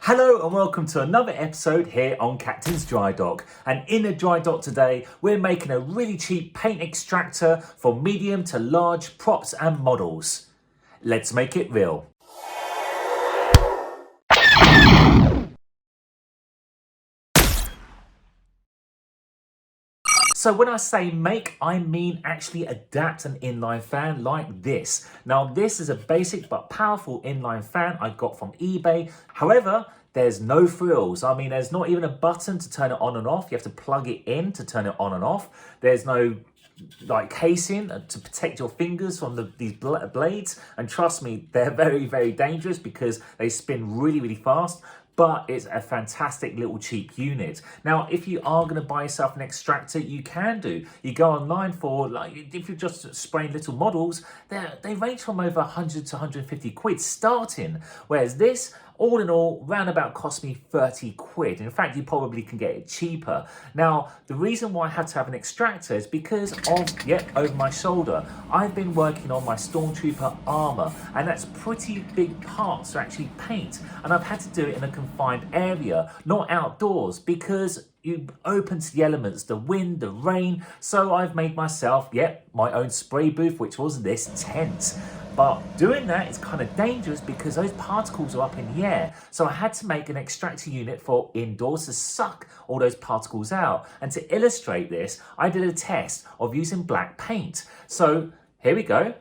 Hello and welcome to another episode here on Captain's Dry Dock. And in a dry dock today, we're making a really cheap paint extractor for medium to large props and models. Let's make it real. So when I say make, I mean actually adapt an inline fan like this. Now this is a basic but powerful inline fan I got from eBay. However, there's no frills. I mean, there's not even a button to turn it on and off. You have to plug it in to turn it on and off. There's no like casing to protect your fingers from these blades. And trust me, they're very, very dangerous because they spin really, really fast. But it's a fantastic little cheap unit. Now, if you are going to buy yourself an extractor, you can do. You go online for, like, if you're just spraying little models, they range from over 100 to 150 quid starting. Whereas this, all in all, roundabout cost me 30 quid. In fact, you probably can get it cheaper. Now, the reason why I had to have an extractor is because of, over my shoulder, I've been working on my Stormtrooper armor, and that's pretty big parts to actually paint. And I've had to do it in a confined area, not outdoors, because you open to the elements, the wind, the rain. So I've made myself, my own spray booth, which was this tent. But doing that is kind of dangerous because those particles are up in the air. So I had to make an extractor unit for indoors to suck all those particles out. And to illustrate this, I did a test of using black paint. So here we go.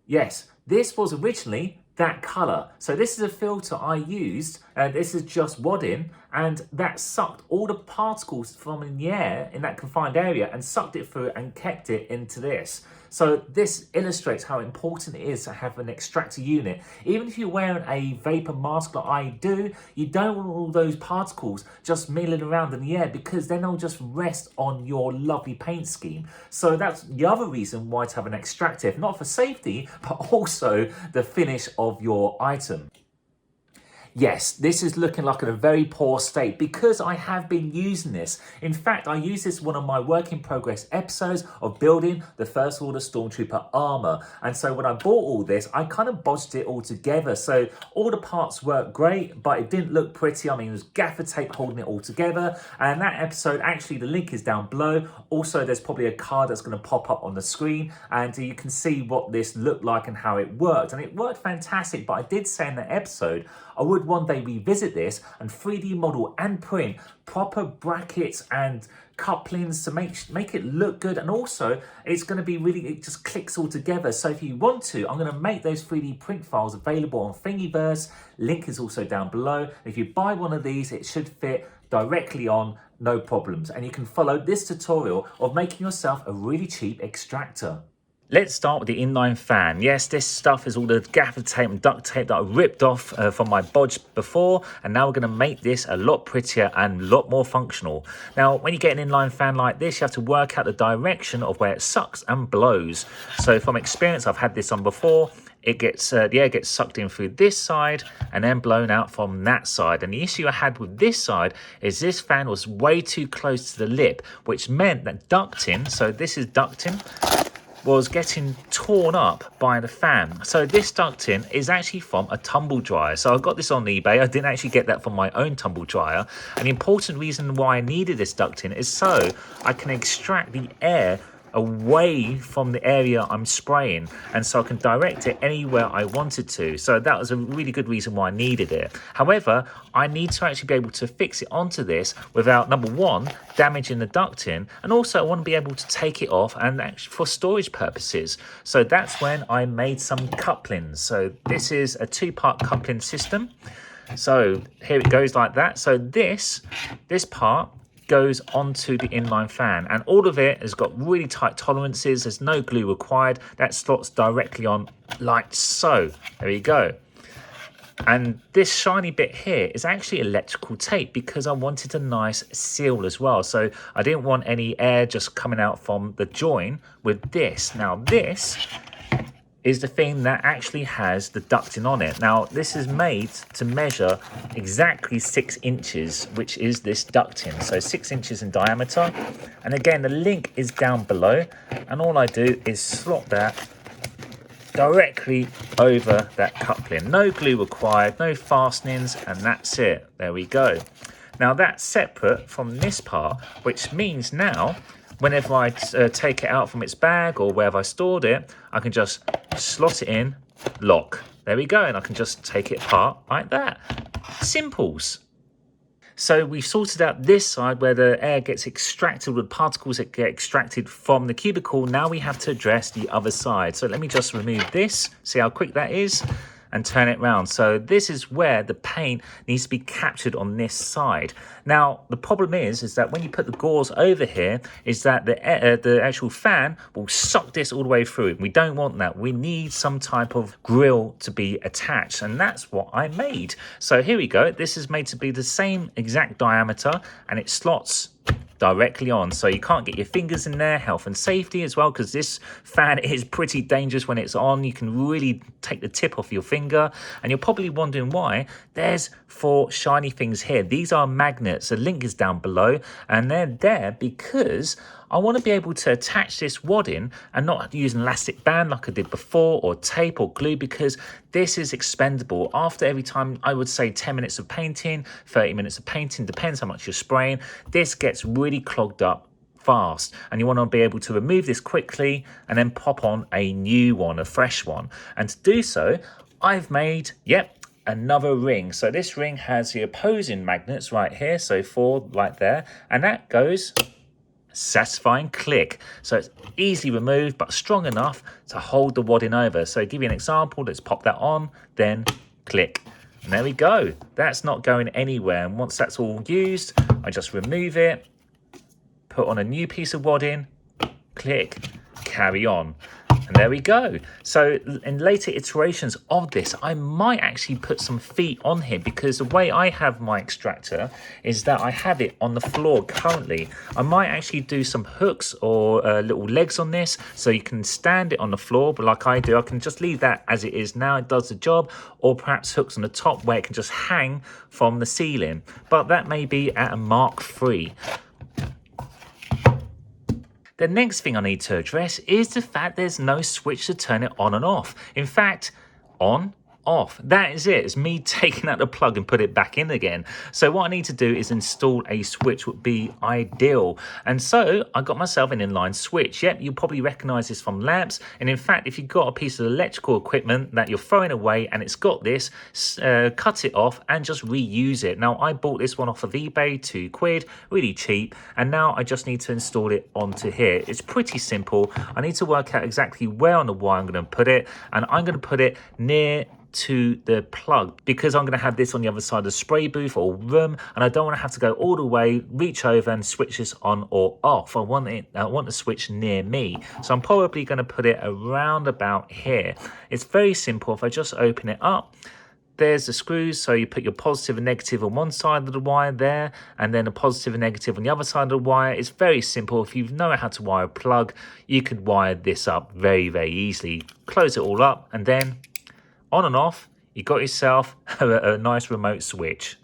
Yes, this was originally that color. So this is a filter I used, and this is just wadding, and that sucked all the particles from in the air in that confined area and sucked it through and kept it into this. So this illustrates how important it is to have an extractor unit. Even if you're wearing a vapor mask like I do, you don't want all those particles just milling around in the air because then they'll just rest on your lovely paint scheme. So that's the other reason why to have an extractor, if not for safety, but also the finish of your item. Yes, this is looking like in a very poor state because I have been using this. In fact, I used this in one of my work in progress episodes of building the First Order Stormtrooper armor. And so when I bought all this, I kind of bodged it all together. So all the parts worked great, but it didn't look pretty. I mean, it was gaffer tape holding it all together. And that episode, actually, the link is down below. Also, there's probably a card that's going to pop up on the screen and you can see what this looked like and how it worked. And it worked fantastic, but I did say in that episode, I would one day revisit this and 3D model and print proper brackets and couplings to make it look good. And also it's going to be really, it just clicks all together. So if you want to, I'm going to make those 3D print files available on Thingiverse. Link is also down below. If you buy one of these, it should fit directly on, no problems. And you can follow this tutorial of making yourself a really cheap extractor. Let's start with the inline fan. Yes, this stuff is all the gaffer tape and duct tape that I ripped off from my bodge before, and now we're going to make this a lot prettier and a lot more functional. Now, when you get an inline fan like this, you have to work out the direction of where it sucks and blows. So from experience, I've had this on before. It gets the air gets sucked in through this side and then blown out from that side. And the issue I had with this side is this fan was way too close to the lip, which meant that ducting, so this is ducting, was getting torn up by the fan. So this ducting is actually from a tumble dryer. So I got this on eBay. I didn't actually get that from my own tumble dryer. An important reason why I needed this ducting is so I can extract the air away from the area I'm spraying, and so I can direct it anywhere I wanted to. So that was a really good reason why I needed it. However, I need to actually be able to fix it onto this without, number one, damaging the ducting, and also I want to be able to take it off and actually for storage purposes. So that's when I made some couplings. So this is a two-part coupling system. So here it goes like that. So this part goes onto the inline fan, and all of it has got really tight tolerances. There's no glue required. That slots directly on like so. There you go. And this shiny bit here is actually electrical tape because I wanted a nice seal as well. So I didn't want any air just coming out from the join with this. Now this is the thing that actually has the ducting on it. Now, this is made to measure exactly 6 inches, which is this ducting. So 6 inches in diameter. And again, the link is down below. And all I do is slot that directly over that coupling. No glue required, no fastenings, and that's it. There we go. Now that's separate from this part, which means now whenever I take it out from its bag or wherever I stored it, I can just slot it in, lock. There we go, and I can just take it apart like that. Simples. So we've sorted out this side where the air gets extracted with particles that get extracted from the cubicle. Now we have to address the other side. So let me just remove this, see how quick that is, and turn it round. So this is where the paint needs to be captured on this side. Now the problem is that when you put the gauze over here, is that the actual fan will suck this all the way through. We don't want that. We need some type of grill to be attached, and that's what I made. So here we go. This is made to be the same exact diameter, and it slots directly on, so you can't get your fingers in there. Health and safety as well, because this fan is pretty dangerous when it's on. You can really take the tip off your finger, and you're probably wondering why. There's 4 shiny things here. These are magnets. The link is down below, and they're there because I want to be able to attach this wadding and not use an elastic band like I did before, or tape or glue, because this is expendable. After every time, I would say 10 minutes of painting, 30 minutes of painting, depends how much you're spraying, this gets really clogged up fast, and you want to be able to remove this quickly and then pop on a new one, a fresh one. And to do so, I've made, another ring. So this ring has the opposing magnets right here, so 4 right there, and that goes satisfying click. So it's easily removed but strong enough to hold the wadding over. So give you an example, let's pop that on, then click, and there we go. That's not going anywhere, and once that's all used, I just remove it, put on a new piece of wadding, click, carry on. And there we go. So in later iterations of this, I might actually put some feet on here, because the way I have my extractor is that I have it on the floor currently. I might actually do some hooks or little legs on this, so you can stand it on the floor, but like I do, I can just leave that as it is now. It does the job. Or perhaps hooks on the top where it can just hang from the ceiling. But that may be at a Mark III. The next thing I need to address is the fact there's no switch to turn it on and off. In fact, on, off. That is it. It's me taking out the plug and put it back in again. So what I need to do is install a switch, would be ideal. And so I got myself an inline switch. Yep, you'll probably recognize this from lamps. And in fact, if you've got a piece of electrical equipment that you're throwing away and it's got this, cut it off and just reuse it. Now, I bought this one off of eBay, £2, really cheap. And now I just need to install it onto here. It's pretty simple. I need to work out exactly where on the wire I'm going to put it. And I'm going to put it near to the plug, because I'm going to have this on the other side of the spray booth or room, and I don't want to have to go all the way, reach over and switch this on or off. I want the switch near me, so I'm probably going to put it around about here. It's very simple. If I just open it up, there's the screws, so you put your positive and negative on one side of the wire there, and then a positive and negative on the other side of the wire. It's very simple. If you know how to wire a plug, you could wire this up very, very easily. Close it all up, and then on and off, you got yourself a nice remote switch.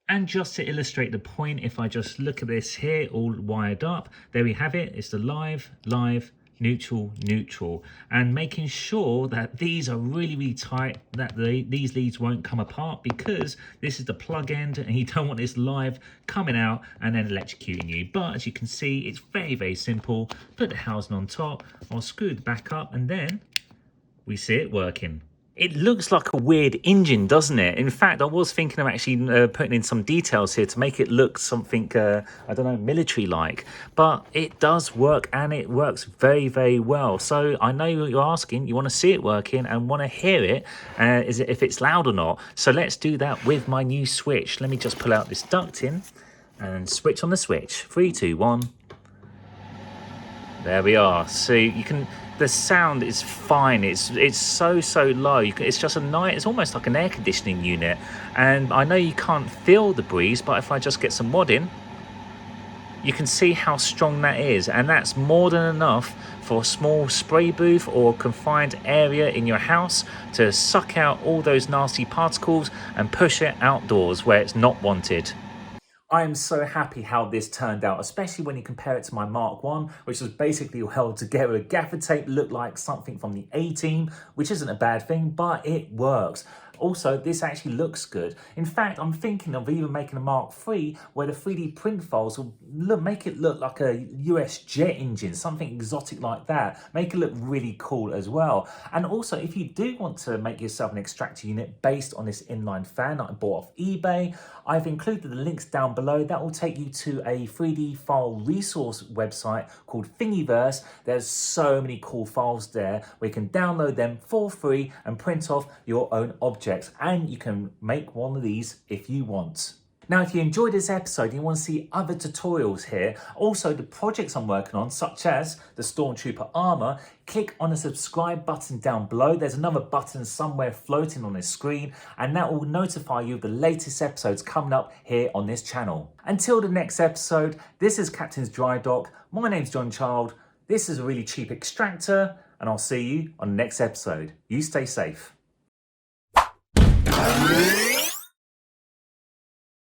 And just to illustrate the point, if I just look at this here, all wired up, there we have it. It's the live, neutral, neutral. And making sure that these are really, really tight, that these leads won't come apart, because this is the plug end and you don't want this live coming out and then electrocuting you. But as you can see, it's very, very simple. Put the housing on top, I'll screw it back up, and then we see it working. It looks like a weird engine, doesn't it? In fact, I was thinking of actually putting in some details here to make it look something, I don't know, military-like. But it does work, and it works very, very well. So I know what you're asking. You want to see it working and want to hear it, if it's loud or not. So let's do that with my new switch. Let me just pull out this ducting and switch on the switch. 3, 2, 1. There we are. So you can... The sound is fine. It's so low. It's just it's almost like an air conditioning unit. And I know you can't feel the breeze, but if I just get some wadding, you can see how strong that is. And that's more than enough for a small spray booth or confined area in your house to suck out all those nasty particles and push it outdoors where it's not wanted. I am so happy how this turned out, especially when you compare it to my Mark 1, which was basically held together with gaffer tape, looked like something from the A-Team, which isn't a bad thing, but it works. Also, this actually looks good. In fact, I'm thinking of even making a Mark III where the 3D print files will make it look like a US jet engine, something exotic like that. Make it look really cool as well. And also, if you do want to make yourself an extractor unit based on this inline fan that I bought off eBay, I've included the links down below. That will take you to a 3D file resource website called Thingiverse. There's so many cool files there where you can download them for free and print off your own objects. And you can make one of these if you want. Now, if you enjoyed this episode and you want to see other tutorials here, also the projects I'm working on, such as the Stormtrooper armor, click on the subscribe button down below. There's another button somewhere floating on this screen, and that will notify you of the latest episodes coming up here on this channel. Until the next episode, this is Captain's Dry Dock. My name's John Child. This is a really cheap extractor, and I'll see you on the next episode. You stay safe.